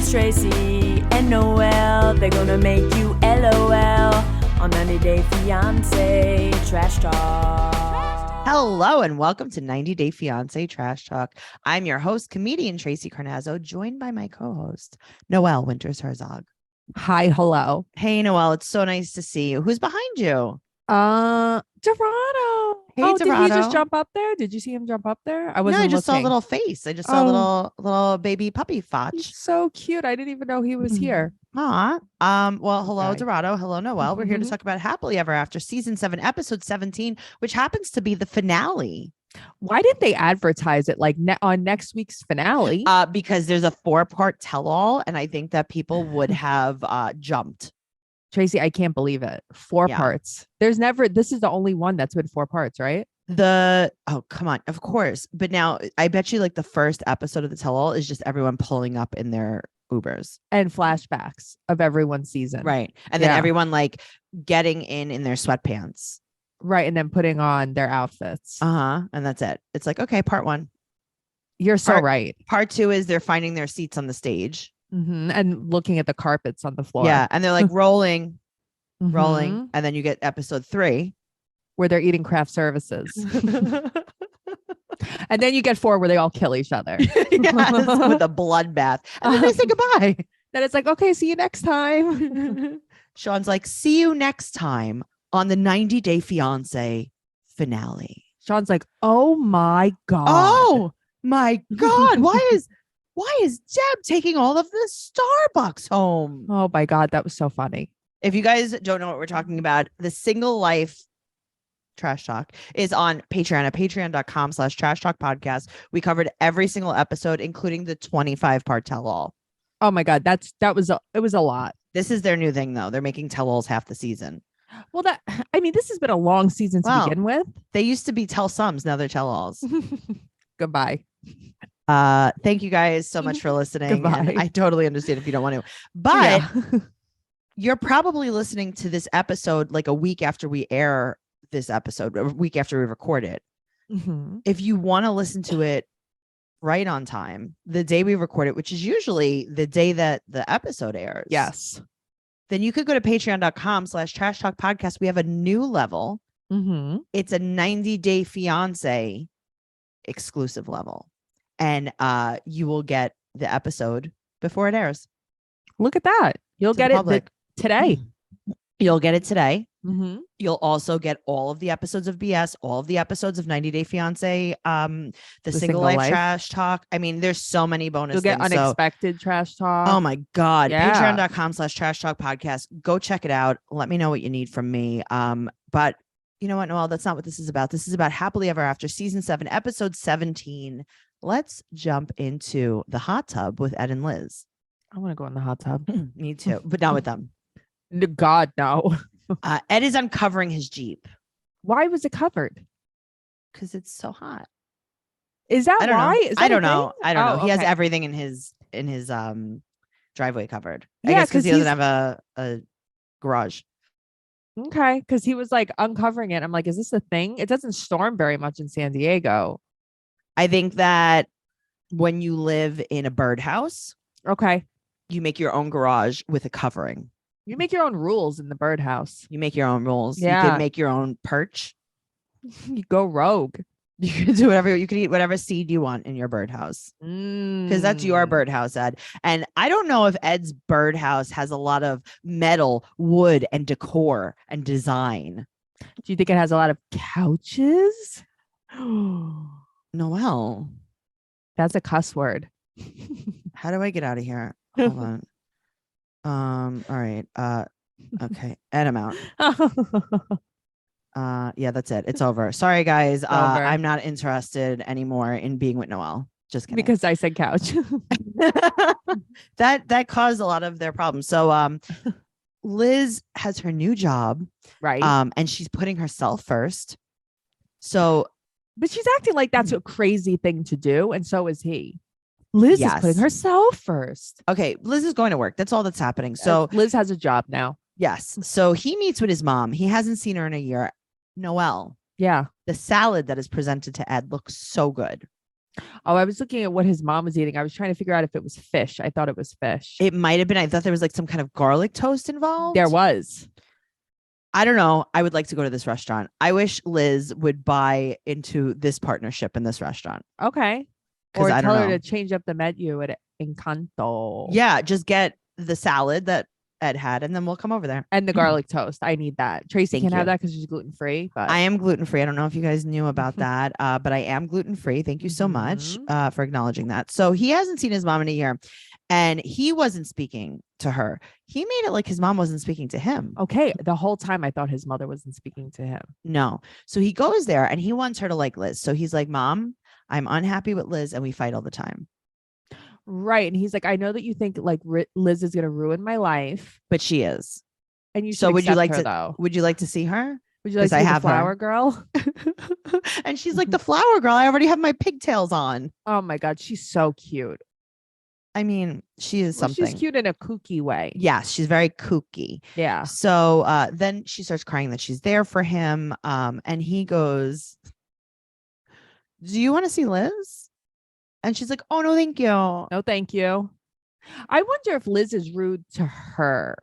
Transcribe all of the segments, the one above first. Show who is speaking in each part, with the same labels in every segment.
Speaker 1: It's Tracey and Noelle. They're gonna make you LOL on 90 Day Fiance Trash Talk.
Speaker 2: Hello and welcome to 90 Day Fiance Trash Talk. I'm your host, comedian Tracey Carnazzo, joined by my co-host, Noelle Winters Herzog.
Speaker 3: Hi, hello.
Speaker 2: Hey, Noelle, it's so nice to see you. Who's behind you?
Speaker 3: Dorado.
Speaker 2: Hey,
Speaker 3: Did he
Speaker 2: Dorado.
Speaker 3: just jump up there? Did you see him jump up there? I wasn't
Speaker 2: I just saw a
Speaker 3: looking.
Speaker 2: little face. I just saw a little baby puppy fotch.
Speaker 3: He's so cute. I didn't even know he was here.
Speaker 2: Aw. Well, hello,
Speaker 3: Okay.
Speaker 2: Dorado. Hello, Noelle. We're here to
Speaker 3: Mhm.
Speaker 2: talk about Happily Ever After season 7, episode 17, which happens to be the finale.
Speaker 3: Why didn't they advertise it like on next week's finale?
Speaker 2: Because there's a 4-part tell-all, and I think that people would have jumped.
Speaker 3: Tracey, I can't believe it. 4
Speaker 2: Yeah.
Speaker 3: parts. This is the only one that's been 4 parts, right?
Speaker 2: Oh, come on, of course. But now I bet you like the first episode of the tell-all is just everyone pulling up in their Ubers.
Speaker 3: And flashbacks of everyone's season.
Speaker 2: Right. And then
Speaker 3: Yeah.
Speaker 2: everyone like getting in their sweatpants.
Speaker 3: Right. And then putting on their outfits.
Speaker 2: And that's it. It's like, okay, part 1.
Speaker 3: You're so right.
Speaker 2: Part 2 is they're finding their seats on the stage.
Speaker 3: And looking at the carpets on the floor.
Speaker 2: Yeah. And they're like rolling.
Speaker 3: Mhm.
Speaker 2: And then you get episode 3.
Speaker 3: Where they're eating craft services. And then you get 4 where they all kill each other.
Speaker 2: Yes, with a bloodbath. And then they say goodbye.
Speaker 3: Then it's like, okay, see you next time.
Speaker 2: Sean's like, see you next time on the 90 Day Fiance finale.
Speaker 3: Sean's like, oh my God.
Speaker 2: Oh my God. Why is Deb taking all of the Starbucks home?
Speaker 3: Oh my God. That was so funny.
Speaker 2: If you guys don't know what we're talking about, the Single Life Trash Talk is on Patreon at patreon.com/trash talk podcast. We covered every single episode, including the 25-part tell-all.
Speaker 3: Oh my God. It was a lot.
Speaker 2: This is their new thing, though. They're making tell-alls half the season.
Speaker 3: Well, this has been a long season to begin with.
Speaker 2: They used to be tell-sums. Now they're tell-alls.
Speaker 3: Goodbye.
Speaker 2: Thank you guys so much for listening.
Speaker 3: Goodbye.
Speaker 2: And I totally understand if you don't want to, but you're probably listening to this episode like a week after we air this episode, a week after we record it. If you want to listen to it right on time, the day we record it, which is usually the day that the episode airs.
Speaker 3: Yes.
Speaker 2: Then you could go to patreon.com/trash talk podcast. We have a new level. It's a 90 Day Fiance exclusive level. And you will get the episode before it airs.
Speaker 3: Look at that. You'll get it today.
Speaker 2: You'll get it today.
Speaker 3: You'll
Speaker 2: also get all of the episodes of BS, all of the episodes of 90 Day Fiance, the Single Life Trash Talk. I mean, there's so many bonus
Speaker 3: You'll get
Speaker 2: things.
Speaker 3: unexpected trash talk.
Speaker 2: Oh my God.
Speaker 3: Yeah.
Speaker 2: Patreon.com/trash talk podcast. Go check it out. Let me know what you need from me. But you know what, Noelle, that's not what this is about. This is about Happily Ever After season 7, episode 17. Let's jump into the hot tub with Ed and Liz.
Speaker 3: I want to go in the hot tub.
Speaker 2: Me too, but not with them.
Speaker 3: God, no.
Speaker 2: Ed is uncovering his Jeep.
Speaker 3: Why was it covered?
Speaker 2: Because it's so hot.
Speaker 3: Is that why?
Speaker 2: I don't know. I don't know. He has
Speaker 3: okay.
Speaker 2: everything in his driveway covered.
Speaker 3: Yeah,
Speaker 2: I guess because he doesn't have a garage.
Speaker 3: Okay, because he was like uncovering it. I'm like, is this a thing? It doesn't storm very much in San Diego.
Speaker 2: I think that when you live in a birdhouse,
Speaker 3: Okay.
Speaker 2: you make your own garage with a covering.
Speaker 3: You make your own rules in the birdhouse.
Speaker 2: You make your own rules.
Speaker 3: Yeah.
Speaker 2: You can make your own perch.
Speaker 3: You go rogue.
Speaker 2: You can do whatever. You can eat whatever seed you want in your birdhouse. Because that's your birdhouse, Ed. And I don't know if Ed's birdhouse has a lot of metal, wood, and decor and design.
Speaker 3: Do you think it has a lot of couches?
Speaker 2: Noelle,
Speaker 3: That's a cuss word.
Speaker 2: how do I get out of here? Hold on. All right. Okay. Ed, I'm out. Yeah, that's it. It's over. Sorry, guys.
Speaker 3: Over.
Speaker 2: I'm not interested anymore in being with Noelle. Just kidding.
Speaker 3: Because I said couch.
Speaker 2: that caused a lot of their problems. So Liz has her new job.
Speaker 3: Right.
Speaker 2: And she's putting herself first. So
Speaker 3: But she's acting like that's a crazy thing to do. And so is he. Liz is putting herself first.
Speaker 2: Okay. Liz is going to work. That's all that's happening. So
Speaker 3: Liz has a job now.
Speaker 2: yes. So he meets with his mom. He hasn't seen her in a year. Noelle.
Speaker 3: Yeah.
Speaker 2: The salad that is presented to Ed looks so good.
Speaker 3: Oh, I was looking at what his mom was eating. I was trying to figure out if it was fish. I thought it was fish.
Speaker 2: It might have been. I thought there was like some kind of garlic toast involved.
Speaker 3: There was.
Speaker 2: I don't know. I would like to go to this restaurant. I wish Liz would buy into this partnership in this restaurant.
Speaker 3: Okay. Or tell her to change up the menu at Encanto.
Speaker 2: Yeah, just get the salad that Ed had, and then we'll come over there.
Speaker 3: And the garlic toast. I need that. Tracey can't have that because she's gluten-free. But
Speaker 2: I am gluten-free. I don't know if you guys knew about that, but I am gluten-free. Thank you so much for acknowledging that. So he hasn't seen his mom in a year, and he wasn't speaking to her. He made it like his mom wasn't speaking to him.
Speaker 3: Okay. The whole time I thought his mother wasn't speaking to him.
Speaker 2: No. So he goes there, and he wants her to like Liz. So he's like, Mom, I'm unhappy with Liz, and we fight all the time.
Speaker 3: Right. And he's like, I know that you think like Liz is going to ruin my life,
Speaker 2: but she is.
Speaker 3: And you
Speaker 2: so would you like
Speaker 3: her,
Speaker 2: to
Speaker 3: though?
Speaker 2: Would you like to see her?
Speaker 3: Would you like to see the flower girl?
Speaker 2: And she's like, the flower girl. I already have my pigtails on.
Speaker 3: Oh my God. She's so cute.
Speaker 2: I mean, she is something.
Speaker 3: She's cute in a kooky way.
Speaker 2: Yes, she's very kooky.
Speaker 3: Yeah.
Speaker 2: So then she starts crying that she's there for him. And he goes, do you want to see Liz? And she's like, oh, no, thank you.
Speaker 3: No, thank you. I wonder if Liz is rude to her.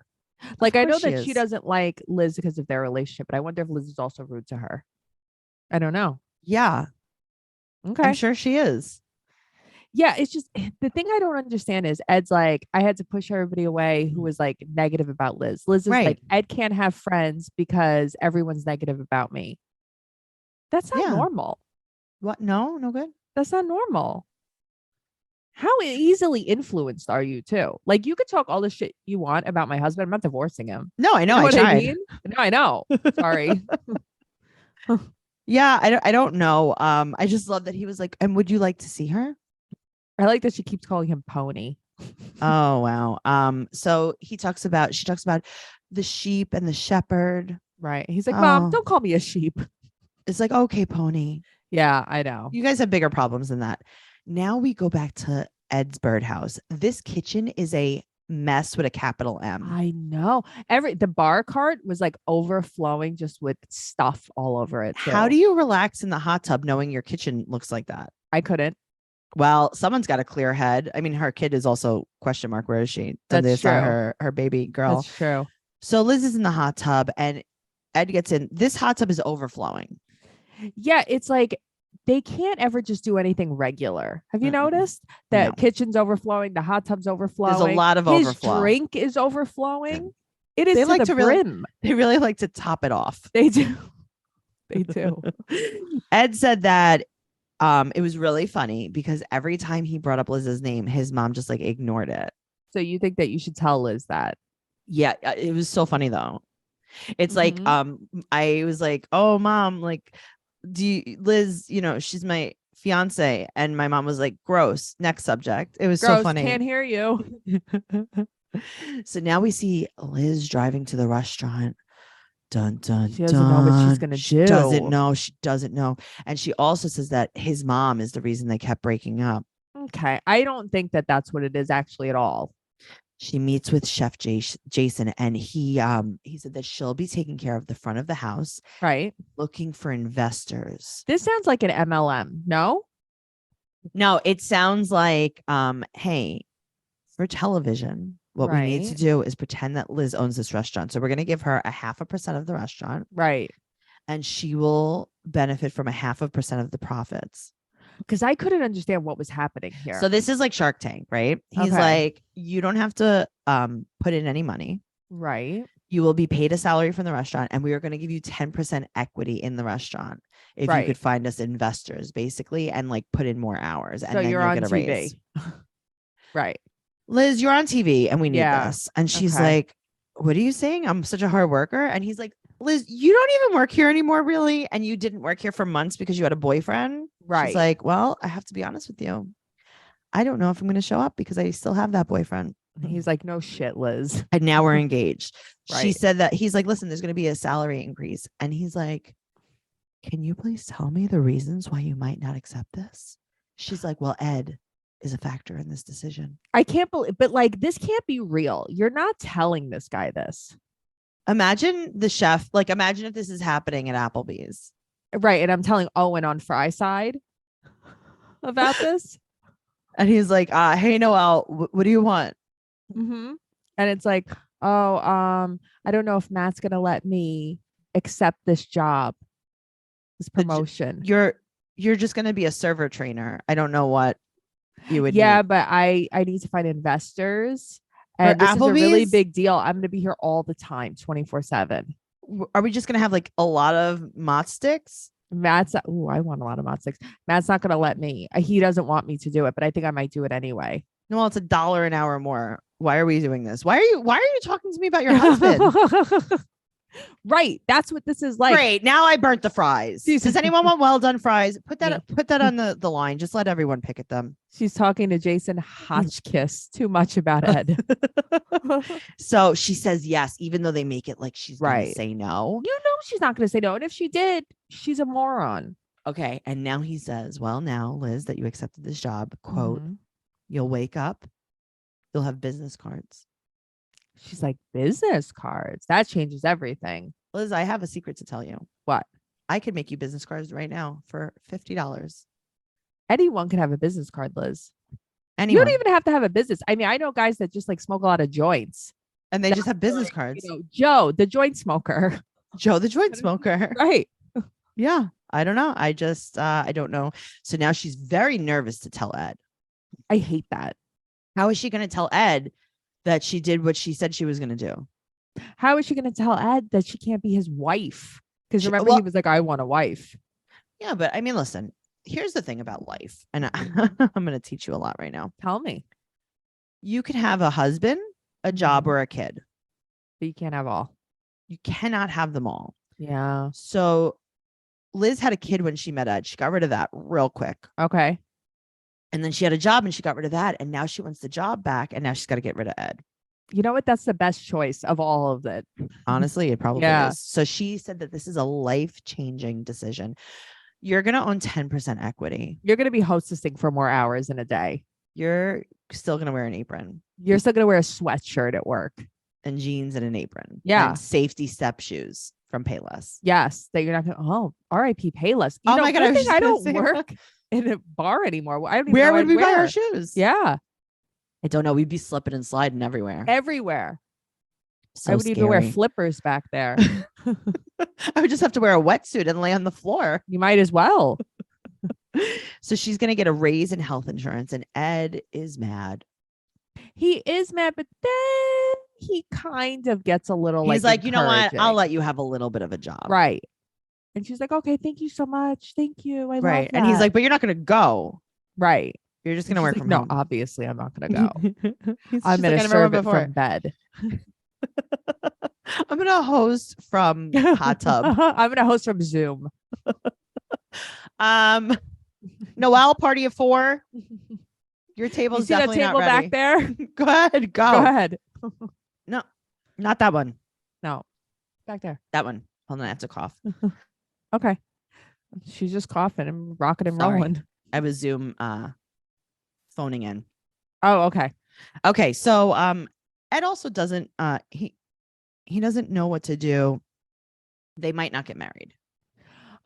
Speaker 3: Like, I know that she doesn't like Liz because of their relationship, but I wonder if Liz is also rude to her. I don't know.
Speaker 2: Yeah.
Speaker 3: Okay.
Speaker 2: I'm sure she is.
Speaker 3: Yeah. It's just the thing I don't understand is Ed's like, I had to push everybody away who was like negative about Liz. Liz is like, Ed can't have friends because everyone's negative about me. That's not normal.
Speaker 2: What? No good.
Speaker 3: That's not normal. How easily influenced are you too? Like you could talk all the shit you want about my husband. I'm not divorcing him.
Speaker 2: No, I know.
Speaker 3: You know
Speaker 2: I tried.
Speaker 3: I mean? No, I know. Sorry.
Speaker 2: Yeah, I don't know. I just love that he was like, and would you like to see her?
Speaker 3: I like that she keeps calling him Pony.
Speaker 2: Oh wow. So she talks about the sheep and the shepherd.
Speaker 3: Right. He's like, Mom, don't call me a sheep.
Speaker 2: It's like, okay, Pony.
Speaker 3: Yeah, I know.
Speaker 2: You guys have bigger problems than that. Now we go back to Ed's birdhouse. This kitchen is a mess with a capital M.
Speaker 3: I know. The bar cart was like overflowing just with stuff all over it. Too.
Speaker 2: How do you relax in the hot tub knowing your kitchen looks like that?
Speaker 3: I couldn't.
Speaker 2: Well, someone's got a clear head. I mean, her kid is also question mark. Where is she?
Speaker 3: That's true.
Speaker 2: Her baby girl.
Speaker 3: That's true.
Speaker 2: So Liz is in the hot tub and Ed gets in. This hot tub is overflowing.
Speaker 3: Yeah, it's like they can't ever just do anything regular. Have you noticed that kitchen's overflowing, the hot tub's overflowing?
Speaker 2: There's a lot of overflow.
Speaker 3: His drink is overflowing. It is
Speaker 2: they
Speaker 3: to
Speaker 2: like
Speaker 3: the
Speaker 2: to
Speaker 3: brim.
Speaker 2: They really like to top it off.
Speaker 3: They do. They do.
Speaker 2: Ed said that it was really funny because every time he brought up Liz's name, his mom just like ignored it.
Speaker 3: So you think that you should tell Liz that?
Speaker 2: Yeah, it was so funny though. It's like I was like, oh mom, like Liz, she's my fiance, and my mom was like, gross, next subject. It was so funny.
Speaker 3: Can't hear you.
Speaker 2: So now we see Liz driving to the restaurant. Dun dun.
Speaker 3: She doesn't know what she's gonna do.
Speaker 2: She doesn't know. And she also says that his mom is the reason they kept breaking up.
Speaker 3: Okay, I don't think that that's what it is actually at all.
Speaker 2: She meets with Chef Jason, and he said that she'll be taking care of the front of the house,
Speaker 3: right?
Speaker 2: Looking for investors.
Speaker 3: This sounds like an MLM. No,
Speaker 2: it sounds like hey, for television, what we need to do is pretend that Liz owns this restaurant. So we're going to give her 0.5% of the restaurant,
Speaker 3: right?
Speaker 2: And she will benefit from 0.5% of the profits.
Speaker 3: Because I couldn't understand what was happening here.
Speaker 2: So this is like Shark Tank, right? He's like, you don't have to put in any money.
Speaker 3: Right.
Speaker 2: You will be paid a salary from the restaurant, and we are going to give you 10% equity in the restaurant if you could find us investors, basically, and like put in more hours. And
Speaker 3: so
Speaker 2: then
Speaker 3: you're on
Speaker 2: get a
Speaker 3: TV.
Speaker 2: raise.
Speaker 3: Right.
Speaker 2: Liz, you're on TV and we need this. And she's like, what are you saying? I'm such a hard worker. And he's like, Liz, you don't even work here anymore, really. And you didn't work here for months because you had a boyfriend.
Speaker 3: Right.
Speaker 2: She's like, well, I have to be honest with you. I don't know if I'm going to show up because I still have that boyfriend.
Speaker 3: And he's like, no shit, Liz.
Speaker 2: And now we're engaged.
Speaker 3: Right.
Speaker 2: She said that he's like, listen, there's going to be a salary increase. And he's like, can you please tell me the reasons why you might not accept this? She's like, well, Ed is a factor in this decision.
Speaker 3: I can't believe, but like, this can't be real. You're not telling this guy this.
Speaker 2: Imagine the chef, like imagine if this is happening at Applebee's.
Speaker 3: Right. And I'm telling Owen on Fry side. about this.
Speaker 2: And he's like, hey, Noelle, what do you want?
Speaker 3: And it's like, oh, I don't know if Matt's gonna let me accept this job, this promotion.
Speaker 2: You're just gonna be a server trainer. I don't know what you would
Speaker 3: Yeah,
Speaker 2: need.
Speaker 3: but I need to find investors. And this is a really big deal. I'm going to be here all the time, 24/7.
Speaker 2: Are we just going to have like a lot of mott sticks?
Speaker 3: Matt's, I want a lot of mott sticks. Matt's not going to let me. He doesn't want me to do it, but I think I might do it anyway.
Speaker 2: No, well, it's $1 an hour more. Why are we doing this? Why are you talking to me about your husband?
Speaker 3: Right. That's what this is like.
Speaker 2: Great. Now I burnt the fries. Does anyone want well done fries? Put that on the line. Just let everyone pick at them.
Speaker 3: She's talking to Jason Hotchkiss too much about Ed.
Speaker 2: So she says yes, even though they make it like she's going to say no.
Speaker 3: You know she's not going to say no. And if she did, she's a moron.
Speaker 2: Okay. And now he says, well, now, Liz, that you accepted this job, quote, you'll wake up, you'll have business cards.
Speaker 3: She's like, business cards? That changes everything.
Speaker 2: Liz, I have a secret to tell you.
Speaker 3: What?
Speaker 2: I could make you business cards right now for $50.
Speaker 3: Anyone can have a business card, Liz.
Speaker 2: Anyone.
Speaker 3: You don't even have to have a business. I mean, I know guys that just like smoke a lot of joints.
Speaker 2: And they just have business cards.
Speaker 3: You know, Joe, the joint smoker.
Speaker 2: Joe, the joint smoker.
Speaker 3: Right.
Speaker 2: Yeah. I don't know. I just, I don't know. So now she's very nervous to tell Ed.
Speaker 3: I hate that.
Speaker 2: How is she going to tell Ed that she did what she said she was going to do?
Speaker 3: How is she going to tell Ed that she can't be his wife? Because remember, he was like, I want a wife.
Speaker 2: Yeah, but I mean, listen, here's the thing about life. And I'm going to teach you a lot right now.
Speaker 3: Tell me.
Speaker 2: You can have a husband, a job, or a kid.
Speaker 3: But you can't have all.
Speaker 2: You cannot have them all.
Speaker 3: Yeah.
Speaker 2: So Liz had a kid when she met Ed. She got rid of that real quick.
Speaker 3: Okay.
Speaker 2: And then she had a job and she got rid of that. And now she wants the job back. And now she's got to get rid of Ed.
Speaker 3: You know what? That's the best choice of all of it.
Speaker 2: Honestly, it probably is. So she said that this is a life-changing decision. You're going to own 10% equity.
Speaker 3: You're going to be hostessing for more hours in a day.
Speaker 2: You're still going to wear an apron.
Speaker 3: You're still going to wear a sweatshirt at work.
Speaker 2: And jeans and an apron.
Speaker 3: Yeah.
Speaker 2: And safety step shoes from Payless.
Speaker 3: Yes. That you're not going to, RIP Payless. You know,
Speaker 2: my God.
Speaker 3: I don't work in a bar anymore. I don't even
Speaker 2: Where
Speaker 3: know
Speaker 2: would we buy our shoes?
Speaker 3: Yeah.
Speaker 2: I don't know. We'd be slipping and sliding everywhere.
Speaker 3: Everywhere.
Speaker 2: So
Speaker 3: I would even wear flippers back there.
Speaker 2: I would just have to wear a wetsuit and lay on the floor.
Speaker 3: You might as well.
Speaker 2: So she's going to get a raise in health insurance, and Ed is mad.
Speaker 3: He is mad, but then he kind of gets a little
Speaker 2: He's like, you know what? I'll let you have a little bit of a job.
Speaker 3: Right. And she's like, okay, thank you so much. Thank you. I love that.
Speaker 2: And he's like, but you're not going to go.
Speaker 3: Right.
Speaker 2: You're just going to work from
Speaker 3: home.
Speaker 2: home.
Speaker 3: No, obviously I'm not going to go. I'm going to serve it from bed.
Speaker 2: I'm going to host from hot tub.
Speaker 3: I'm going to host from Zoom.
Speaker 2: Noelle, party of 4. Your table's definitely
Speaker 3: that table
Speaker 2: not ready.
Speaker 3: Back there.
Speaker 2: Go ahead. Go
Speaker 3: ahead.
Speaker 2: No, not that one.
Speaker 3: No, back there.
Speaker 2: That one. Hold on, I have to cough.
Speaker 3: Okay. She's just coughing and rocking and rolling.
Speaker 2: I was Zoom phoning in.
Speaker 3: Oh, okay.
Speaker 2: Okay. So Ed also doesn't he doesn't know what to do. They might not get married.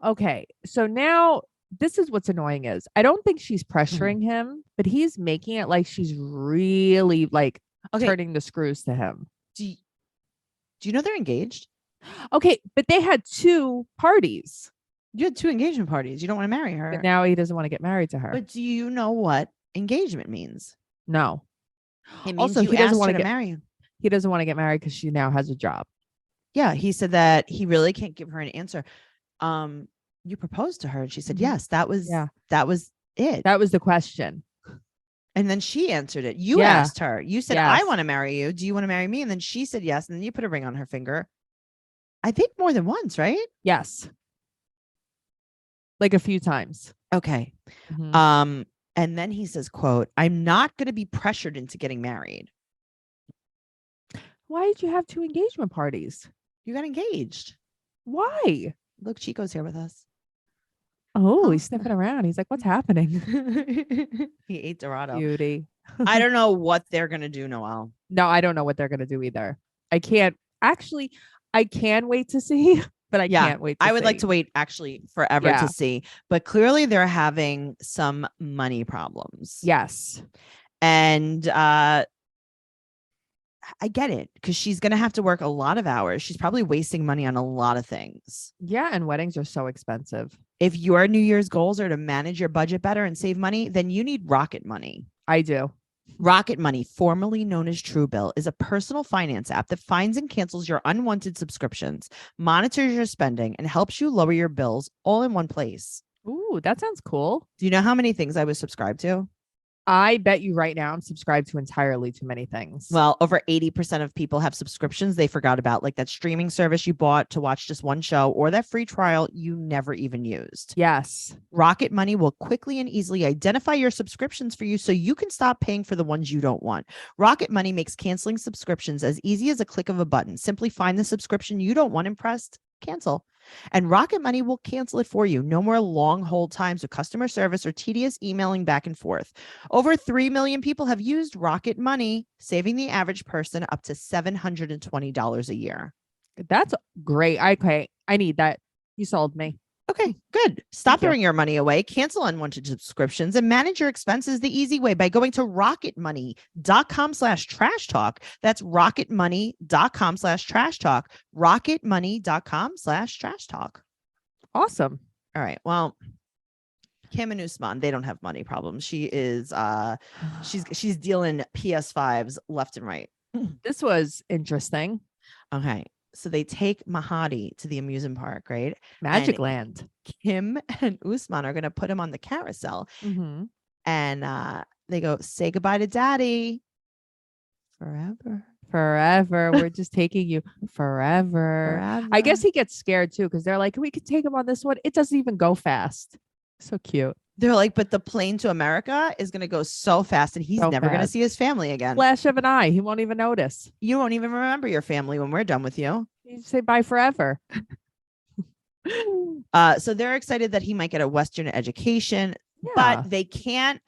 Speaker 3: Okay. So now this is what's annoying is I don't think she's pressuring him, but he's making it like she's really like turning the screws to him.
Speaker 2: Do you know they're engaged?
Speaker 3: Okay, but they had 2 parties.
Speaker 2: You had 2 engagement parties. You don't want to marry her.
Speaker 3: But now he doesn't want to get married to her.
Speaker 2: But do you know what engagement means?
Speaker 3: No.
Speaker 2: It means
Speaker 3: also,
Speaker 2: he doesn't want to marry you.
Speaker 3: He doesn't want to get married because she now has a job.
Speaker 2: Yeah, he said that he really can't give her an answer. You proposed to her, and she said yes. That was it.
Speaker 3: That was the question.
Speaker 2: And then she answered it. You asked her. You said, I want to marry you. Do you want to marry me? And then she said yes. And then you put a ring on her finger. I think more than once, right?
Speaker 3: Yes. Like a few times.
Speaker 2: Okay. And then he says, quote, I'm not going to be pressured into getting married.
Speaker 3: Why did you have 2 engagement parties?
Speaker 2: You got engaged.
Speaker 3: Why?
Speaker 2: Look, Chico's here with us.
Speaker 3: Oh, he's sniffing around. He's like, what's happening?
Speaker 2: He ate Dorado.
Speaker 3: Beauty.
Speaker 2: I don't know what they're going to do, Noelle.
Speaker 3: No, I don't know what they're going to do either. I can wait to see but I can't wait to
Speaker 2: I would
Speaker 3: see.
Speaker 2: like to wait actually forever to see. But clearly they're having some money problems.
Speaker 3: Yes.
Speaker 2: And I get it because she's going to have to work a lot of hours. She's probably wasting money on a lot of things.
Speaker 3: Yeah. And weddings are so expensive.
Speaker 2: If your New Year's goals are to manage your budget better and save money, then you need Rocket Money.
Speaker 3: I do.
Speaker 2: Rocket Money, formerly known as Truebill, is a personal finance app that finds and cancels your unwanted subscriptions, monitors your spending, and helps you lower your bills all in one place.
Speaker 3: Ooh, that sounds cool.
Speaker 2: Do you know how many things I was subscribed to?
Speaker 3: I bet you right now I'm subscribed to entirely too many things.
Speaker 2: Well, over 80% of people have subscriptions they forgot about, like that streaming service you bought to watch just one show or that free trial you never even used.
Speaker 3: Yes.
Speaker 2: Rocket Money will quickly and easily identify your subscriptions for you so you can stop paying for the ones you don't want. Rocket Money makes canceling subscriptions as easy as a click of a button. Simply find the subscription you don't want and press cancel. And Rocket Money will cancel it for you. No more long hold times with customer service or tedious emailing back and forth. Over 3 million people have used Rocket Money, saving the average person up to $720 a year.
Speaker 3: That's great. I need that. You sold me.
Speaker 2: Okay, good. Stop throwing your money away, cancel unwanted subscriptions, and manage your expenses the easy way by going to rocketmoney.com/trash talk. That's rocketmoney.com/trash talk. rocketmoney.com/trash talk.
Speaker 3: Awesome.
Speaker 2: All right. Well, Kim and Usman, they don't have money problems. She is she's dealing PS5s left and right.
Speaker 3: This was interesting.
Speaker 2: Okay. So they take Mahadi to the amusement park, right?
Speaker 3: Magic
Speaker 2: And
Speaker 3: Land.
Speaker 2: Kim and Usman are going to put him on the carousel.
Speaker 3: Mm-hmm.
Speaker 2: And they go, say goodbye to daddy. Forever.
Speaker 3: We're just taking you forever. I guess he gets scared too because they're like, we could take him on this one. It doesn't even go fast. So cute.
Speaker 2: They're like, but the plane to America is going to go so fast and he's never going to see his family again.
Speaker 3: Flash of an eye. He won't even notice.
Speaker 2: You won't even remember your family when we're done with you.
Speaker 3: You say bye forever.
Speaker 2: So they're excited that he might get a Western education, but they can't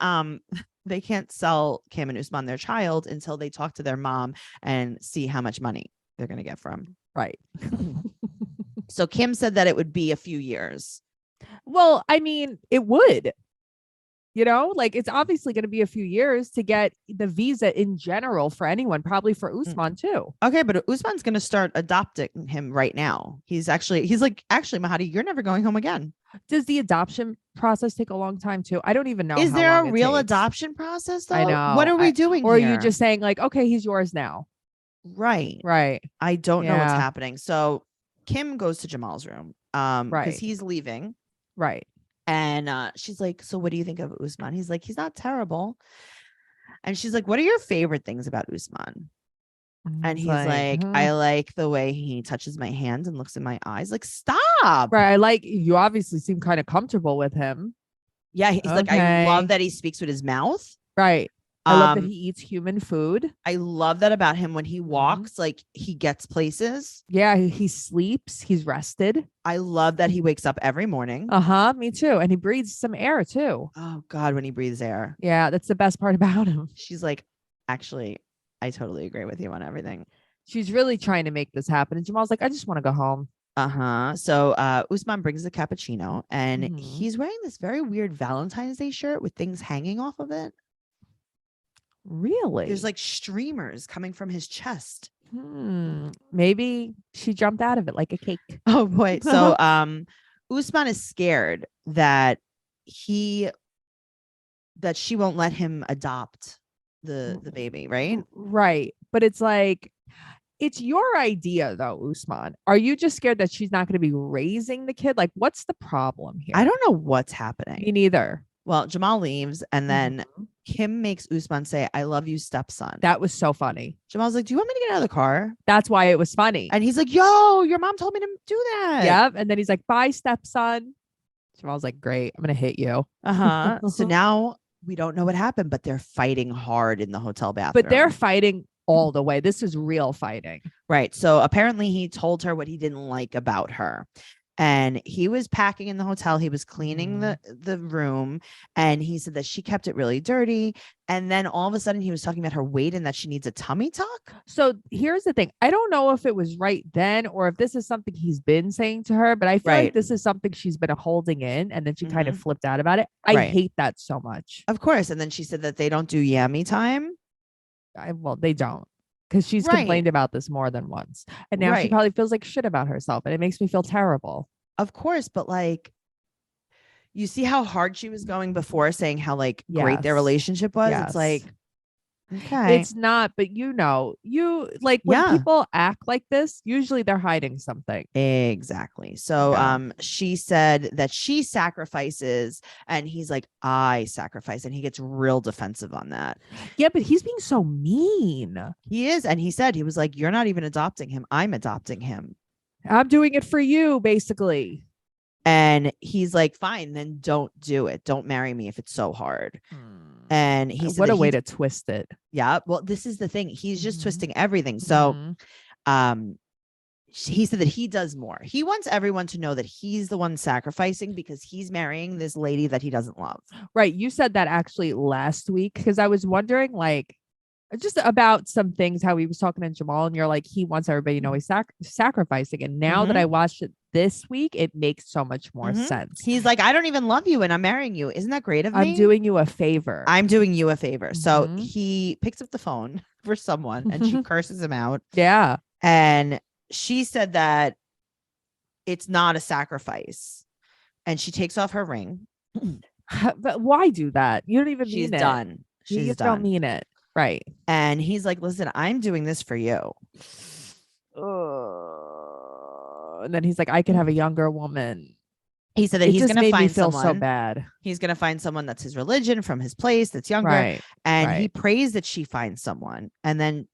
Speaker 2: sell Kim and Usman their child until they talk to their mom and see how much money they're going to get from.
Speaker 3: Right.
Speaker 2: So Kim said that it would be a few years.
Speaker 3: Well, I mean, it would, like it's obviously going to be a few years to get the visa in general for anyone, probably for Usman too.
Speaker 2: Okay. But Usman's going to start adopting him right now. He's like, Mahadi, you're never going home again.
Speaker 3: Does the adoption process take a long time too? I don't even know.
Speaker 2: Is there a real adoption process though?
Speaker 3: I know.
Speaker 2: What are we doing
Speaker 3: Or
Speaker 2: here?
Speaker 3: are you just saying like, okay, he's yours now?
Speaker 2: Right. I don't know what's happening. So Kim goes to Jamal's room because he's leaving.
Speaker 3: Right.
Speaker 2: And she's like, so what do you think of Usman? He's like, he's not terrible. And she's like, what are your favorite things about Usman? And he's like, I like the way he touches my hands and looks in my eyes. Like, stop.
Speaker 3: Right. You obviously seem kind of comfortable with him.
Speaker 2: Yeah. He's like, I love that he speaks with his mouth.
Speaker 3: Right. I love that he eats human food.
Speaker 2: I love that about him when he walks, like he gets places.
Speaker 3: Yeah, he sleeps. He's rested.
Speaker 2: I love that he wakes up every morning.
Speaker 3: Me too. And he breathes some air too.
Speaker 2: Oh God, when he breathes air.
Speaker 3: Yeah, that's the best part about him.
Speaker 2: She's like, actually, I totally agree with you on everything.
Speaker 3: She's really trying to make this happen. And Jamal's like, I just want to go home.
Speaker 2: So Usman brings the cappuccino and he's wearing this very weird Valentine's Day shirt with things hanging off of it.
Speaker 3: Really?
Speaker 2: There's like streamers coming from his chest.
Speaker 3: Maybe she jumped out of it like a cake.
Speaker 2: Oh boy. So Usman is scared that she won't let him adopt the baby, right?
Speaker 3: Right. But it's like, it's your idea though, Usman. Are you just scared that she's not going to be raising the kid? Like, what's the problem here?
Speaker 2: I don't know what's happening.
Speaker 3: Me neither.
Speaker 2: Well, Jamal leaves and then Kim makes Usman say, I love you, stepson.
Speaker 3: That was so funny.
Speaker 2: Jamal's like, do you want me to get out of the car?
Speaker 3: That's why it was funny.
Speaker 2: And he's like, yo, your mom told me to do that.
Speaker 3: Yep. And then he's like, bye, stepson. Jamal's like, great. I'm going to hit you.
Speaker 2: So now we don't know what happened, but they're fighting hard in the hotel bathroom.
Speaker 3: But they're fighting all the way. This is real fighting.
Speaker 2: Right. So apparently he told her what he didn't like about her. And he was packing in the hotel. He was cleaning the room. And he said that she kept it really dirty. And then all of a sudden he was talking about her weight and that she needs a tummy tuck.
Speaker 3: So here's the thing. I don't know if it was right then or if this is something he's been saying to her, but I feel like this is something she's been holding in and then she kind of flipped out about it. I hate that so much.
Speaker 2: Of course. And then she said that they don't do yummy time.
Speaker 3: Well, they don't. Because she's complained about this more than once. And now she probably feels like shit about herself. And it makes me feel terrible.
Speaker 2: Of course. But like, you see how hard she was going before saying how like great their relationship was. It's like, okay.
Speaker 3: It's not, but you like when people act like this, usually they're hiding something.
Speaker 2: Exactly. So she said that she sacrifices and he's like, I sacrifice. And he gets real defensive on that.
Speaker 3: Yeah, but he's being so mean.
Speaker 2: He is. And he said, he was like, you're not even adopting him. I'm adopting him.
Speaker 3: I'm doing it for you, basically.
Speaker 2: And he's like, fine, then don't do it. Don't marry me if it's so hard. And he said,
Speaker 3: what a way to twist it.
Speaker 2: Yeah. Well, this is the thing. He's just twisting everything. So he said that he does more. He wants everyone to know that he's the one sacrificing because he's marrying this lady that he doesn't love.
Speaker 3: Right. You said that actually last week because I was wondering like just about some things, how he was talking to Jamal and you're like, he wants everybody to know he's sacrificing. And now that I watched it this week, it makes so much more sense.
Speaker 2: He's like, I don't even love you and I'm marrying you. Isn't that great of me?
Speaker 3: I'm doing you a favor.
Speaker 2: I'm doing you a favor. So he picks up the phone for someone and she curses him out.
Speaker 3: Yeah.
Speaker 2: And she said that it's not a sacrifice. And she takes off her ring.
Speaker 3: But why do that? You don't even mean it.
Speaker 2: Done. She's done.
Speaker 3: Don't mean it. Right.
Speaker 2: And he's like, listen, I'm doing this for you.
Speaker 3: And then he's like, I could have a younger woman.
Speaker 2: He said that he's going to find someone
Speaker 3: so bad.
Speaker 2: He's going to find someone that's his religion from his place that's younger.
Speaker 3: Right.
Speaker 2: And he prays that she finds someone. And then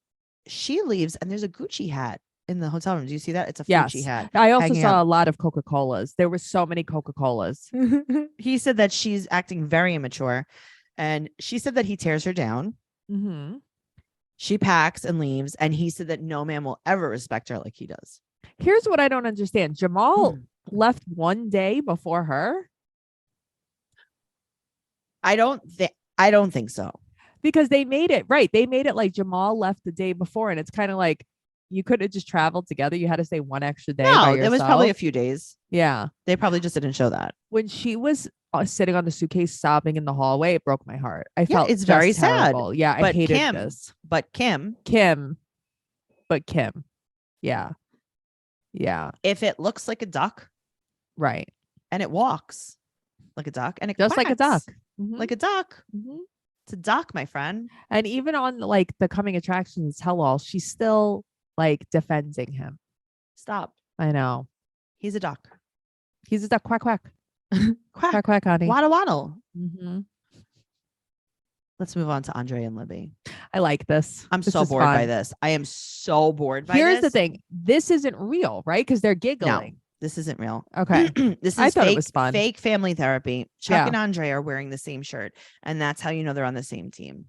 Speaker 2: she leaves and there's a Gucci hat in the hotel room. Do you see that? It's a Gucci hat.
Speaker 3: I also saw a lot of Coca-Colas. There were so many Coca-Colas.
Speaker 2: He said that she's acting very immature. And she said that he tears her down. She packs and leaves. And he said that no man will ever respect her like he does.
Speaker 3: Here's what I don't understand. Jamal left one day before her.
Speaker 2: I don't think so.
Speaker 3: Because they made it right. They made it like Jamal left the day before. And it's kind of like you could have just traveled together. You had to stay one extra day. No,
Speaker 2: it was probably a few days.
Speaker 3: Yeah.
Speaker 2: They probably just didn't show that.
Speaker 3: When she was sitting on the suitcase sobbing in the hallway, it broke my heart. I felt
Speaker 2: it's very sad.
Speaker 3: Yeah, I hated this.
Speaker 2: But Kim.
Speaker 3: Yeah. Yeah.
Speaker 2: If it looks like a duck.
Speaker 3: Right.
Speaker 2: And it walks like a duck. And it
Speaker 3: just
Speaker 2: quacks
Speaker 3: like a duck.
Speaker 2: Like a duck. It's a duck, my friend.
Speaker 3: And even on like the coming attractions tell all, she's still like defending him.
Speaker 2: Stop.
Speaker 3: I know.
Speaker 2: He's a duck.
Speaker 3: He's a duck. Quack, quack.
Speaker 2: Quack,
Speaker 3: quack, quack, honey.
Speaker 2: Waddle, waddle. Let's move on to Andre and Libby.
Speaker 3: I like this.
Speaker 2: I'm so bored by this. I am so bored by this.
Speaker 3: Here's the thing. This isn't real, right? Because they're giggling.
Speaker 2: No, this isn't real.
Speaker 3: Okay.
Speaker 2: This is
Speaker 3: I thought it was fun.
Speaker 2: Fake family therapy. Chuck and Andre are wearing the same shirt. And that's how you know they're on the same team.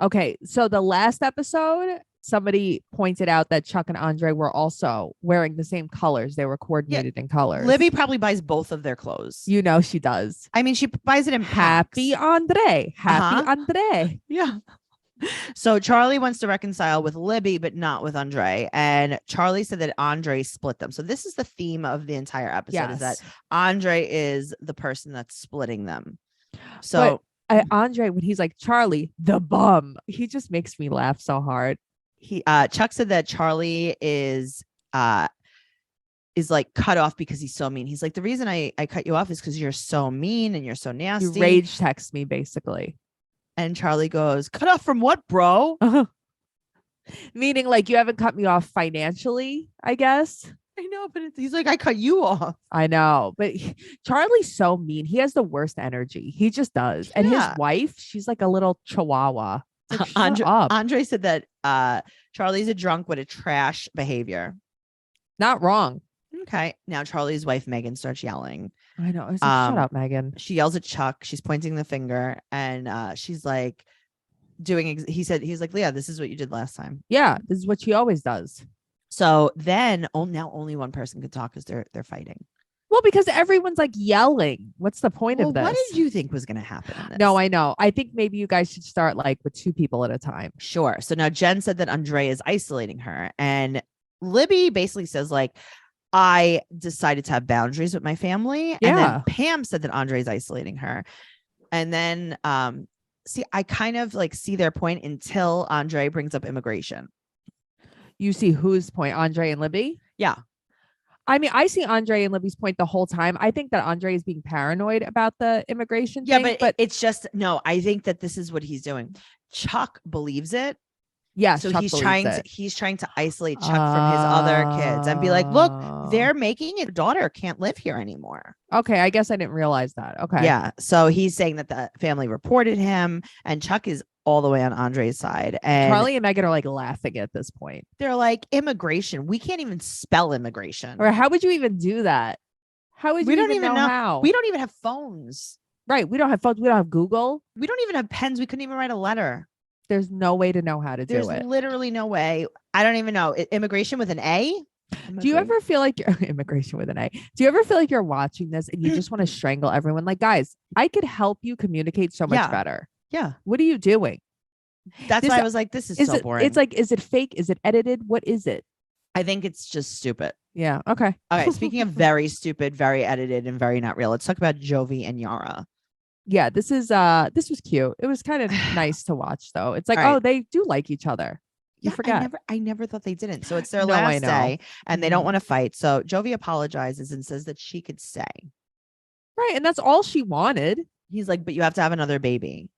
Speaker 3: Okay. So the last episode, somebody pointed out that Chuck and Andre were also wearing the same colors. They were coordinated in colors.
Speaker 2: Libby probably buys both of their clothes.
Speaker 3: You know she does.
Speaker 2: I mean, she buys it in
Speaker 3: Happy
Speaker 2: packs.
Speaker 3: Andre. Happy Andre.
Speaker 2: Yeah. So Charlie wants to reconcile with Libby, but not with Andre. And Charlie said that Andre split them. So this is the theme of the entire episode is that Andre is the person that's splitting them. So
Speaker 3: Andre, when he's like, Charlie, the bum, he just makes me laugh so hard.
Speaker 2: Chuck said that Charlie is like cut off because he's so mean. He's like, the reason I cut you off is because you're so mean and you're so nasty.
Speaker 3: You rage text me basically.
Speaker 2: And Charlie goes, cut off from what, bro?
Speaker 3: Meaning like you haven't cut me off financially, I guess.
Speaker 2: I know, but he's like, I cut you off.
Speaker 3: I know, but Charlie's so mean. He has the worst energy. He just does. And his wife, she's like a little chihuahua. Like,
Speaker 2: Andre said that Charlie's a drunk with a trash behavior.
Speaker 3: Not wrong.
Speaker 2: Okay. Now Charlie's wife, Megan, starts yelling.
Speaker 3: I know. Like, shut up, Megan.
Speaker 2: She yells at Chuck. She's pointing the finger and she's like he's like, Leah, this is what you did last time.
Speaker 3: Yeah. This is what she always does.
Speaker 2: So then now only one person could talk because they're fighting.
Speaker 3: Well, because everyone's like yelling. What's the point of this?
Speaker 2: What did you think was going to happen in this?
Speaker 3: No, I know. I think maybe you guys should start like with 2 people at a time.
Speaker 2: Sure. So now Jen said that Andre is isolating her, and Libby basically says like, I decided to have boundaries with my family.
Speaker 3: Yeah.
Speaker 2: And then Pam said that Andre is isolating her. And then, see, I kind of like see their point until Andre brings up immigration.
Speaker 3: You see whose point? Andre and Libby?
Speaker 2: Yeah.
Speaker 3: I mean, I see Andre and Libby's point the whole time. I think that Andre is being paranoid about the immigration
Speaker 2: Yeah,
Speaker 3: thing.
Speaker 2: but it's just, no, I think that this is what he's doing. Chuck believes it.
Speaker 3: Yeah,
Speaker 2: so
Speaker 3: Chuck
Speaker 2: he's
Speaker 3: believes
Speaker 2: trying to isolate Chuck from his other kids and be like, look, they're making it. Daughter can't live here anymore.
Speaker 3: Okay, I guess I didn't realize that. Okay.
Speaker 2: Yeah. So he's saying that the family reported him, and Chuck is all the way on Andre's side. And
Speaker 3: Charlie and Megan are like laughing at this point.
Speaker 2: they're like, immigration. We can't even spell immigration.
Speaker 3: Or how would you even do that? How would you even know how?
Speaker 2: We don't even have phones.
Speaker 3: Right. We don't have phones. We don't have Google.
Speaker 2: We don't even have pens. We couldn't even write a letter.
Speaker 3: There's no way to know how to do it.
Speaker 2: There's literally no way. I don't even know. Immigration with an A?
Speaker 3: Do you ever feel like you're immigration with an A? Do you ever feel like you're watching this and you just want to strangle everyone? Like, guys, I could help you communicate so much better.
Speaker 2: Yeah.
Speaker 3: What are you doing?
Speaker 2: That's why I was like, this is so boring.
Speaker 3: It's like, is it fake? Is it edited? What is it?
Speaker 2: I think it's just stupid.
Speaker 3: Yeah. Okay.
Speaker 2: Okay. Speaking of very stupid, very edited, and very not real, let's talk about Jovi and Yara.
Speaker 3: Yeah, this was cute. It was kind of nice to watch though. It's like,
Speaker 2: right.
Speaker 3: oh, they do like each other. You forget.
Speaker 2: I never thought they didn't. So it's their last day and they don't want to fight. So Jovi apologizes and says that she could stay.
Speaker 3: Right. And that's all she wanted.
Speaker 2: He's like, but you have to have another baby.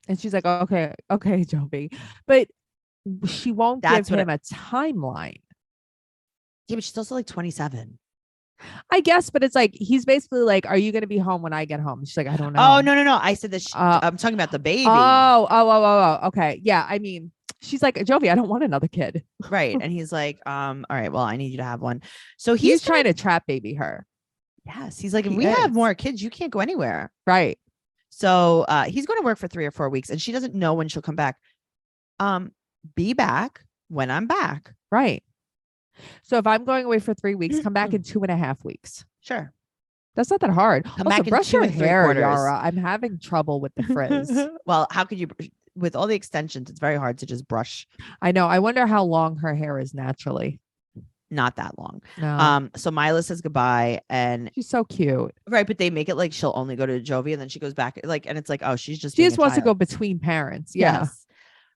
Speaker 3: And she's like, okay, Jovi. But she won't give him a timeline.
Speaker 2: Yeah, but she's also like 27.
Speaker 3: I guess, but it's like he's basically like, "Are you going to be home when I get home?" She's like, "I don't know."
Speaker 2: Oh no! I said that. I'm talking about the baby.
Speaker 3: Oh. Okay, yeah. I mean, she's like, Jovi, I don't want another kid.
Speaker 2: Right, and he's like, all right, well, I need you to have one. So
Speaker 3: he's trying to trap baby her.
Speaker 2: Yes, he's like, if we have more kids, you can't go anywhere.
Speaker 3: Right.
Speaker 2: So he's going to work for 3 or 4 weeks, and she doesn't know when she'll come back. Be back when I'm back.
Speaker 3: Right. So if I'm going away for 3 weeks, come back in 2.5 weeks.
Speaker 2: Sure.
Speaker 3: That's not that hard.
Speaker 2: Come
Speaker 3: also,
Speaker 2: back
Speaker 3: brush your hair,
Speaker 2: 2 3/4.
Speaker 3: Yara. I'm having trouble with the frizz.
Speaker 2: Well, how could you, with all the extensions, it's very hard to just brush.
Speaker 3: I know. I wonder how long her hair is naturally.
Speaker 2: Not that long.
Speaker 3: No.
Speaker 2: So Mila says goodbye, and
Speaker 3: she's so cute.
Speaker 2: Right, but they make it like she'll only go to Jovi, and then she goes back, like, and it's like, oh, she just
Speaker 3: wants to go between parents. Yeah.
Speaker 2: Yes.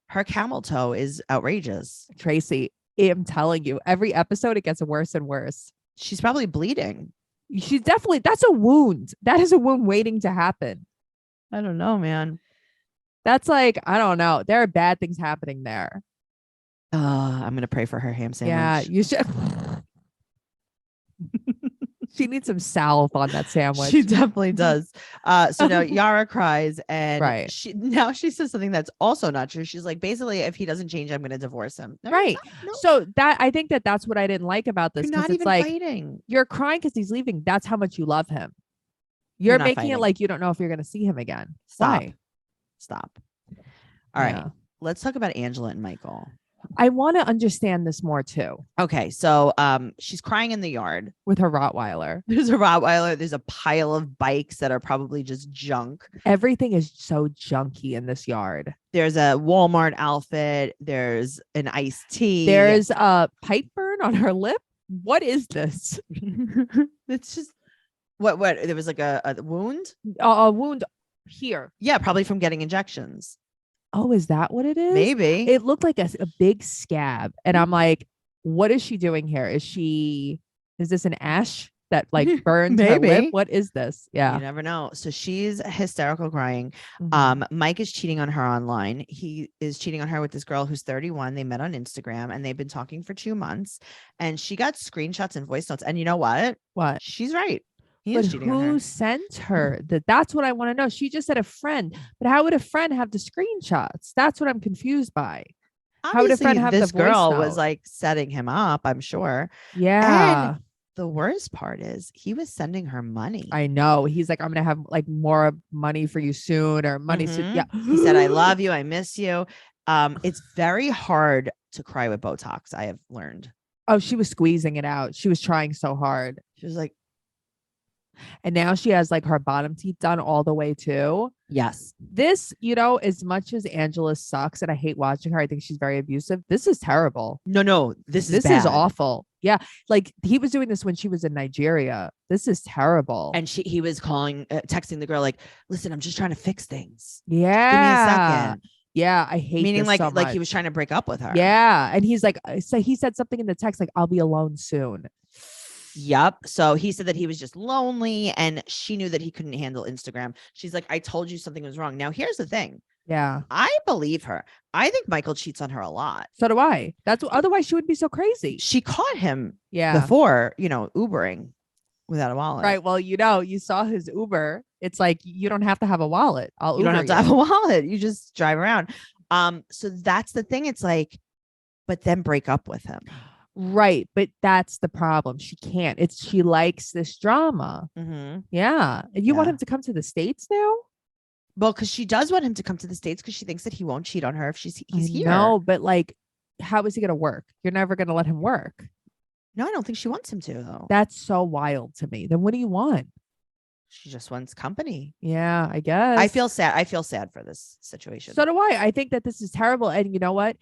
Speaker 2: Her camel toe is outrageous.
Speaker 3: Tracey, I'm telling you, every episode it gets worse and worse.
Speaker 2: She's probably bleeding.
Speaker 3: She's definitely, that's a wound. That is a wound waiting to happen.
Speaker 2: I don't know, man.
Speaker 3: That's like, I don't know. There are bad things happening there.
Speaker 2: I'm gonna pray for her ham sandwich.
Speaker 3: Yeah, you should. She needs some salve on that sandwich.
Speaker 2: She definitely does. So now Yara cries, and
Speaker 3: she
Speaker 2: says something that's also not true. She's like, basically, if he doesn't change, I'm going to divorce him. No,
Speaker 3: right. No. So I think that's what I didn't like about this.
Speaker 2: You're not even
Speaker 3: like,
Speaker 2: fighting.
Speaker 3: You're crying because he's leaving. That's how much you love him. You're making fighting. It like you don't know if you're going to see him again.
Speaker 2: Stop. All right. Let's talk about Angela and Michael.
Speaker 3: I want to understand this more too.
Speaker 2: Okay, so she's crying in the yard
Speaker 3: with her Rottweiler.
Speaker 2: There's a Rottweiler. There's a pile of bikes that are probably just junk.
Speaker 3: Everything is so junky in this yard.
Speaker 2: There's a Walmart outfit. There's an iced tea.
Speaker 3: There's a pipe burn on her lip. What is this?
Speaker 2: It's just what? There was like a wound.
Speaker 3: A wound here.
Speaker 2: Yeah, probably from getting injections.
Speaker 3: Oh, is that what it is?
Speaker 2: Maybe.
Speaker 3: It looked like a big scab. And I'm like, what is she doing here? Is this an ash that like burned her lip? What is this? Yeah.
Speaker 2: You never know. So she's hysterical crying.
Speaker 3: Mm-hmm.
Speaker 2: Mike is cheating on her online. He is cheating on her with this girl who's 31. They met on Instagram and they've been talking for 2 months. And she got screenshots and voice notes. And you know what?
Speaker 3: What?
Speaker 2: She's right.
Speaker 3: But who sent her that? That's what I want to know. She just said a friend, but how would a friend have the screenshots? That's what I'm confused by.
Speaker 2: Obviously,
Speaker 3: how would a friend have
Speaker 2: this
Speaker 3: the voice
Speaker 2: girl
Speaker 3: note?
Speaker 2: Was like setting him up, I'm sure.
Speaker 3: Yeah.
Speaker 2: And the worst part is he was sending her money.
Speaker 3: I know. He's like, I'm gonna have like more money for you soon, or money soon. Yeah.
Speaker 2: He said, I love you, I miss you. It's very hard to cry with Botox, I have learned.
Speaker 3: Oh, she was squeezing it out. She was trying so hard.
Speaker 2: She was like,
Speaker 3: And now she has like her bottom teeth done all the way too.
Speaker 2: Yes.
Speaker 3: This, as much as Angela sucks and I hate watching her, I think she's very abusive. This is terrible.
Speaker 2: No, this is
Speaker 3: bad. Awful. Yeah. Like he was doing this when she was in Nigeria. This is terrible.
Speaker 2: And he was texting the girl like, listen, I'm just trying to fix things.
Speaker 3: Yeah.
Speaker 2: Give me a second.
Speaker 3: Yeah. I hate
Speaker 2: Meaning
Speaker 3: this so
Speaker 2: like
Speaker 3: much.
Speaker 2: he was trying to break up with her.
Speaker 3: Yeah. And he's like, so he said something in the text, like, I'll be alone soon.
Speaker 2: Yep. So he said that he was just lonely and she knew that he couldn't handle Instagram. She's like, I told you something was wrong. Now, here's the thing.
Speaker 3: Yeah.
Speaker 2: I believe her. I think Michael cheats on her a lot.
Speaker 3: So do I. Otherwise she wouldn't be so crazy.
Speaker 2: She caught him
Speaker 3: before,
Speaker 2: Ubering without a wallet.
Speaker 3: Right. Well, you saw his Uber. It's like, you don't have to have a wallet.
Speaker 2: You don't have to have a wallet. You just drive around. So that's the thing. It's like, but then break up with him.
Speaker 3: Right. But that's the problem. She can't. She likes this drama.
Speaker 2: Mm-hmm.
Speaker 3: Yeah. And you want him to come to the States now?
Speaker 2: Well, because she does want him to come to the States because she thinks that he won't cheat on her if he's here.
Speaker 3: No, but like, how is he going to work? You're never going to let him work.
Speaker 2: No, I don't think she wants him to, though.
Speaker 3: That's so wild to me. Then what do you want?
Speaker 2: She just wants company.
Speaker 3: Yeah, I guess.
Speaker 2: I feel sad for this situation.
Speaker 3: So do I. I think that this is terrible. And you know what?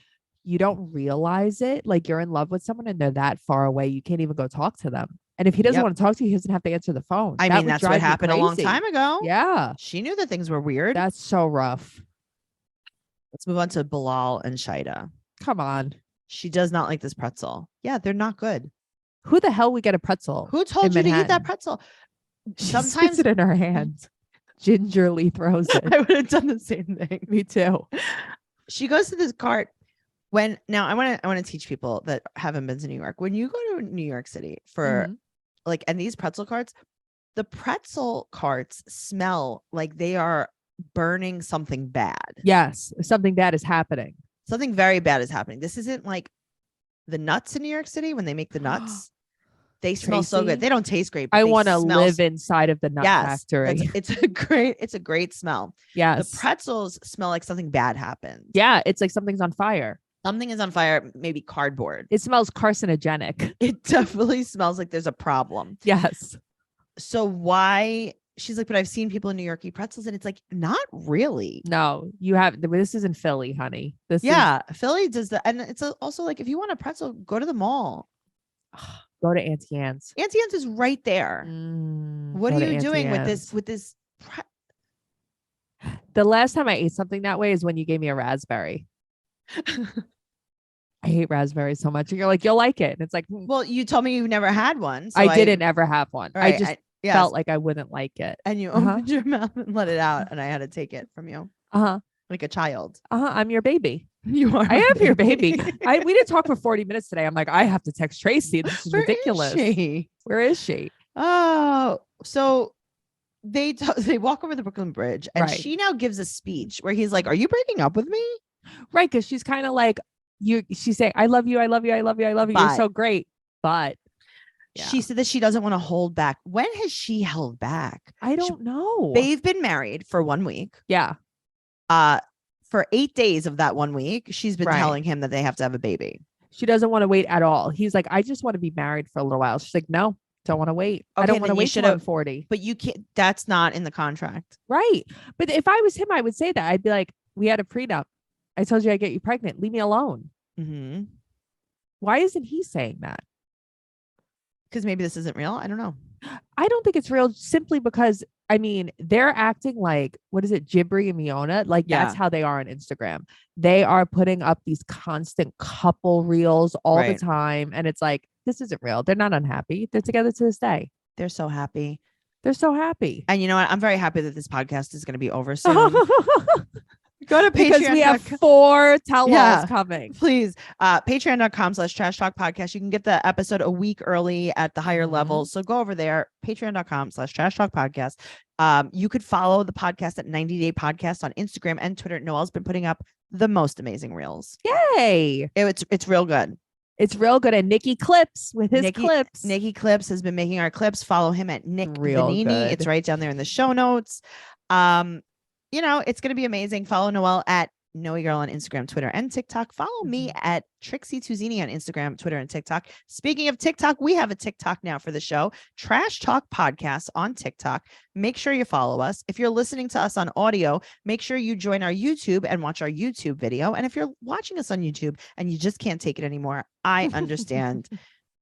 Speaker 3: You don't realize it. Like you're in love with someone and they're that far away. You can't even go talk to them. And if he doesn't want to talk to you, he doesn't have to answer the phone.
Speaker 2: I mean, that's what happened a long time ago.
Speaker 3: Yeah.
Speaker 2: She knew that things were weird.
Speaker 3: That's so rough.
Speaker 2: Let's move on to Bilal and Shaeeda.
Speaker 3: Come on.
Speaker 2: She does not like this pretzel. Yeah, they're not good.
Speaker 3: Who the hell we get a pretzel?
Speaker 2: Who told you to eat that pretzel?
Speaker 3: Sometimes she puts it in her hands. Gingerly throws it.
Speaker 2: I would have done the same thing.
Speaker 3: Me too.
Speaker 2: She goes to this cart. Now I want to teach people that haven't been to New York. When you go to New York City for and these pretzel carts, the pretzel carts smell like they are burning something bad.
Speaker 3: Yes, something bad is happening.
Speaker 2: Something very bad is happening. This isn't like the nuts in New York City when they make the nuts. They smell so good. They don't taste great.
Speaker 3: I want to live inside of the nut factory.
Speaker 2: It's a great smell.
Speaker 3: Yes.
Speaker 2: The pretzels smell like something bad happened.
Speaker 3: Yeah. It's like something's on fire.
Speaker 2: Something is on fire, maybe cardboard.
Speaker 3: It smells carcinogenic.
Speaker 2: It definitely smells like there's a problem.
Speaker 3: Yes.
Speaker 2: So why? She's like, but I've seen people in New York eat pretzels, and it's like, not really.
Speaker 3: No, you have. This is in Philly, honey.
Speaker 2: Philly does that, and it's also like if you want a pretzel, go to the mall.
Speaker 3: Go to Auntie Anne's.
Speaker 2: Auntie Anne's is right there. What are you doing with this?
Speaker 3: The last time I ate something that way is when you gave me a raspberry. I hate raspberries so much. And you're like, you'll like it. And it's like,
Speaker 2: well, you told me you never had one. So
Speaker 3: I didn't ever have one.
Speaker 2: Right,
Speaker 3: I just felt like I wouldn't like it.
Speaker 2: And you opened your mouth and let it out. And I had to take it from you. Like a child.
Speaker 3: I'm your baby.
Speaker 2: You are.
Speaker 3: I am your baby. We didn't talk for 40 minutes today. I'm like, I have to text Tracey. This is ridiculous. Where is she?
Speaker 2: Oh, so they walk over the Brooklyn Bridge and she now gives a speech where he's like, are you breaking up with me?
Speaker 3: Right. Cause she's kind of like she's saying, I love you. I love you. I love you. I love you. You're so great. But
Speaker 2: she said that she doesn't want to hold back. When has she held back?
Speaker 3: I don't know.
Speaker 2: They've been married for 1 week.
Speaker 3: Yeah.
Speaker 2: For 8 days of that 1 week, she's been telling him that they have to have a baby.
Speaker 3: She doesn't want to wait at all. He's like, I just want to be married for a little while. She's like, no, don't want to wait. Okay, I don't want to wait till I'm 40.
Speaker 2: But you can't, that's not in the contract.
Speaker 3: Right. But if I was him, I would say that. I'd be like, we had a prenup. I told you I'd get you pregnant. Leave me alone.
Speaker 2: Mm-hmm.
Speaker 3: Why isn't he saying that?
Speaker 2: Because maybe this isn't real. I don't know.
Speaker 3: I don't think it's real simply because, I mean, they're acting like, what is it? Jibri and Miona. Like that's how they are on Instagram. They are putting up these constant couple reels all the time. And it's like, this isn't real. They're not unhappy. They're together to this day.
Speaker 2: They're so happy.
Speaker 3: They're so happy.
Speaker 2: And you know what? I'm very happy that this podcast is going to be over soon. Go to Patreon.
Speaker 3: Because we have 4 tell-alls coming.
Speaker 2: Please. Patreon.com/trash talk podcast. You can get the episode a week early at the higher level. So go over there. Patreon.com/trash talk podcast. You could follow the podcast at 90 Day Podcast on Instagram and Twitter. Noelle's been putting up the most amazing reels.
Speaker 3: Yay.
Speaker 2: It's real good.
Speaker 3: It's real good. And Nikki Clips with his clips.
Speaker 2: Nikki Clips has been making our clips. Follow him at Nick Vanini.
Speaker 3: Good.
Speaker 2: It's right down there in the show notes. You know, it's going to be amazing. Follow Noelle at Noe Girl on Instagram, Twitter, and TikTok. Follow me at Trixie Tuzini on Instagram, Twitter, and TikTok. Speaking of TikTok, we have a TikTok now for the show, Trash Talk Podcast on TikTok. Make sure you follow us. If you're listening to us on audio, make sure you join our YouTube and watch our YouTube video. And if you're watching us on YouTube and you just can't take it anymore, I understand.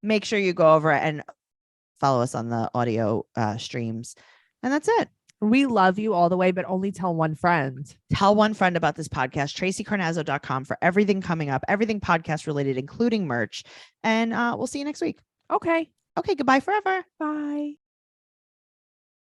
Speaker 2: Make sure you go over and follow us on the audio streams. And that's it.
Speaker 3: We love you all the way, but only tell one friend.
Speaker 2: Tell one friend about this podcast, TraceyCarnazzo.com for everything coming up, everything podcast related, including merch. And we'll see you next week.
Speaker 3: Okay.
Speaker 2: Okay. Goodbye forever.
Speaker 3: Bye.